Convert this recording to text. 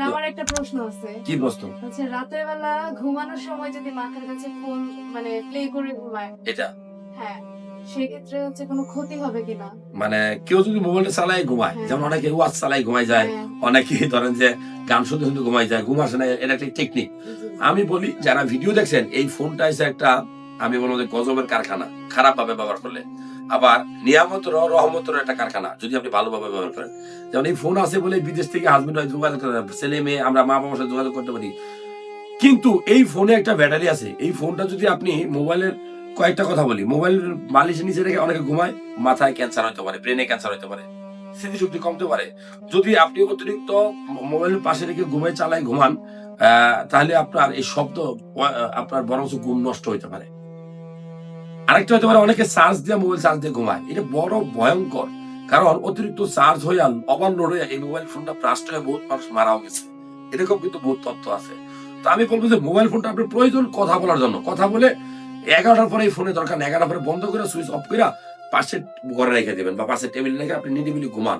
আমার একটা প্রশ্ন আছে। কি প্রশ্ন? হচ্ছে রাতের বেলা ঘুমানোর সময় যদি মাথার কাছে ফোন মানে প্লে করে ঘুমায়, এটা হ্যাঁ, সেক্ষেত্রে হচ্ছে কোনো ক্ষতি হবে কিনা? মানে কেউ যদি মোবাইলটা চালায় ঘুমায়, হ্যাঁ। যেমন অনেকে ওয়াচ চালায় ঘুমায় যায়, হ্যাঁ। অনেকে ধরেন যে গান শুনতে শুনতে ঘুমায় যায়, ঘুম আসে না, এটা একটা টেকনিক। জি। আমি বলি যারা ভিডিও দেখছেন, এই ফোনটা হচ্ছে একটা, আমি বলবো যে গজবের কারখানা খারাপ ভাবে ব্যবহার করলে, আবার নিয়ামতের রহমতের একটা কারখানা যদি আপনি ভালোভাবে ব্যবহার করেন। যেমন এই ফোন আছে বলে বিদেশ থেকে হাজবেন্ড ওয়াইফ যোগাযোগ করে, ছেলে মেয়ে আমরা মা বাবার সাথে যোগাযোগ করতে পারি। কিন্তু এই ফোনে একটা ব্যাটারি আছে, এই ফোনটা যদি আপনি মোবাইলের, কয়েকটা কথা বলি, মোবাইলের বালিশের নিচে রেখে অনেকে ঘুমায়, মাথায় ক্যান্সার হতে পারে, ব্রেনে ক্যান্সার হতে পারে, স্মৃতিশক্তি কমতে পারে। যদি আপনি অতিরিক্ত মোবাইলের পাশে রেখে চালায় ঘুমান, তাহলে আপনার এই শব্দ আপনার বরঞ্চ ঘুম নষ্ট হইতে পারে। আরেকটা হতে পারে অনেকে চার্জ দিয়ে মোবাইল চার্জ দিয়ে ঘুমায়, এটা বড় ভয়ঙ্কর। কারণ অতিরিক্ত চার্জ হইয়া ওভারলোড হয়ে এই মোবাইল ফোনটা ব্লাস্ট হয়ে বহুত মানুষ মারাও গেছে, এরকম কিন্তু বহুত তথ্য আছে। তো আমি বলবো যে মোবাইল ফোনটা আপনার প্রয়োজন কথা বলার জন্য, কথা বলে 11টার পরে এই ফোনে দরকার নেই, 11টার পরে বন্ধ করে সুইচ অফ করে পাশে ঘরে রেখে দেবেন বা পাশে টেবিলে রেখে আপনি নিরিবিলি ঘুমান।